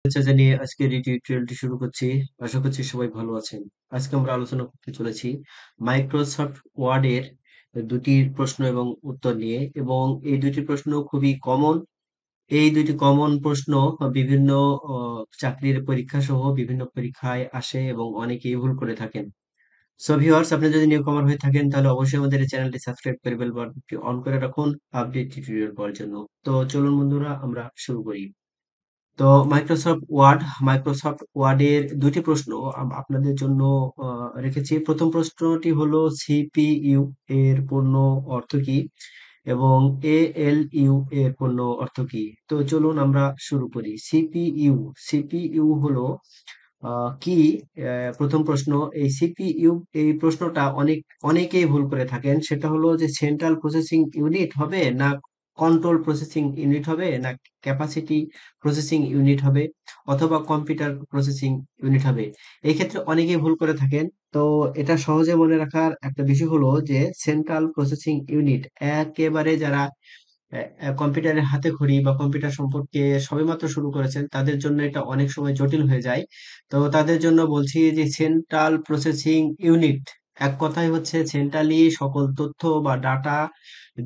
জানিয়ে আজকের এই টিউটোরিয়ালটি শুরু করছি। আশা করছি সবাই ভালো আছেন। আজকে আমরা আলোচনা করতে চলেছি মাইক্রোসফট ওয়ার্ডের দুটি প্রশ্ন এবং উত্তর নিয়ে, এবং এই দুটি প্রশ্ন খুবই কমন। এই দুটি কমন প্রশ্ন বিভিন্ন চাকরির পরীক্ষা সহ বিভিন্ন পরীক্ষায় আসে এবং অনেকেই ভুল করে থাকেন। সো ভিউয়ার্স, আপনি যদি নিউ কমার হয়ে থাকেন তাহলে অবশ্যই আমাদের এই চ্যানেলটি সাবস্ক্রাইব করে বেল বাটনটি অন করে রাখুন আপডেট টিউটোরিয়াল পাওয়ার জন্য। তো চলুন বন্ধুরা, আমরা শুরু করি। তো মাইক্রোসফট ওয়ার্ডের দুটি প্রশ্ন আপনাদের জন্য রেখেছি। প্রথম প্রশ্নটি হলো সিপিইউ এর পূর্ণ অর্থ কি এবং এএলইউ এর পূর্ণ অর্থ কি। তো চলুন আমরা শুরু করি। সিপিইউ সিপিইউ হলো কি? প্রথম প্রশ্ন, এই সিপিইউ এই প্রশ্নটা অনেকেই ভুল করে থাকেন। সেটা হলো যে সেন্ট্রাল প্রসেসিং ইউনিট হবে, না কন্ট্রোল প্রসেসিং ইউনিট হবে, না ক্যাপাসিটি প্রসেসিং ইউনিট হবে, অথবা কম্পিউটার প্রসেসিং ইউনিট হবে। এই ক্ষেত্রে অনেকেই ভুল করে থাকেন। তো এটা সহজে মনে রাখার একটা বিষয় হলো যে সেন্ট্রাল প্রসেসিং ইউনিট, একেবারে যারা কম্পিউটারের হাতেখড়ি বা কম্পিউটার সম্পর্কে সবেমাত্র শুরু করেছেন তাদের জন্য এটা অনেক সময় জটিল হয়ে যায়। তো তাদের জন্য বলছি যে সেন্ট্রাল প্রসেসিং ইউনিট এক কথায় হচ্ছে সেন্ট্রালি সকল তথ্য বা ডাটা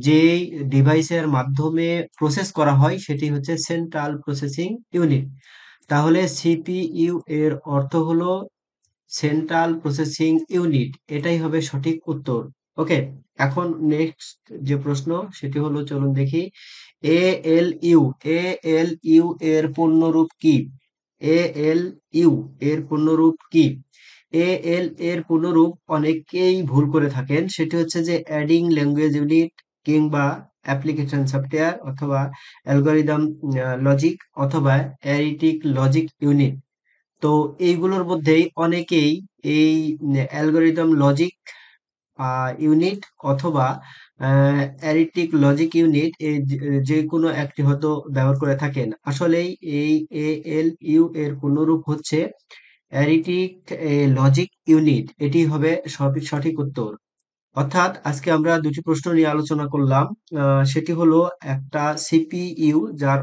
যেই ডিভাইসের মাধ্যমে প্রসেস করা হয় সেটি হচ্ছে সেন্ট্রাল প্রসেসিং ইউনিট। তাহলে সিপিইউ এর অর্থ হলো সেন্ট্রাল প্রসেসিং ইউনিট, এটাই হবে সঠিক উত্তর। ওকে, এখন নেক্সট যে প্রশ্ন সেটি হলো, চলুন দেখি। এএলইউ এএলইউ এর পূর্ণরূপ কি? এএলইউ এর পূর্ণরূপ কি? এএল এর পূর্ণরূপ অনেকেই ভুল করে থাকেন। সেটি হচ্ছে যে অ্যাডিং ল্যাঙ্গুয়েজ ইউনিট, কিংবা অ্যাপ্লিকেশন সফটওয়্যার, অথবা অ্যালগরিদম লজিক, অথবা অ্যারিটিক লজিক ইউনিট। তো এইগুলোর মধ্যেই অনেকেই এই অ্যালগরিদম লজিক ইউনিট অথবা অ্যারিথমেটিক লজিক ইউনিট এই যে কোনো একটি হয়তো ব্যবহার করে থাকেন। আসলেই এই এএলইউ এর পূর্ণরূপ হচ্ছে অ্যারিথমেটিক লজিক ইউনিট, এটি হবে সঠিক উত্তর। অর্থাৎ আজকে আমরা দুটি প্রশ্ন নিয়ে আলোচনা করলাম। সেটি হলো একটা সিপিইউ, যার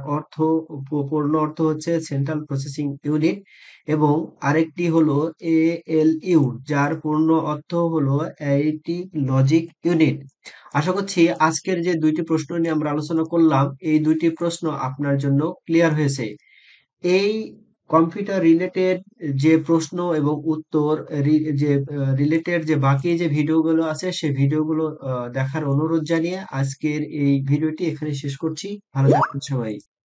পূর্ণ অর্থ হচ্ছে সেন্ট্রাল প্রসেসিং ইউনিট, এবং আরেকটি হলো এএলইউ, যার পূর্ণ অর্থ হলো অ্যারিথমেটিক লজিক ইউনিট। আশা করছি আজকের যে দুইটি প্রশ্ন নিয়ে আমরা আলোচনা করলাম এই দুইটি প্রশ্ন আপনার জন্য ক্লিয়ার হয়েছে। এই কম্পিউটার রিলেটেড যে প্রশ্ন এবং উত্তর যে রিলেটেড যে বাকি যে ভিডিওগুলো আছে সেই ভিডিওগুলো দেখার অনুরোধ জানিয়ে আজকের এই ভিডিওটি এখানে শেষ করছি। ভালো থাকবেন সবাই।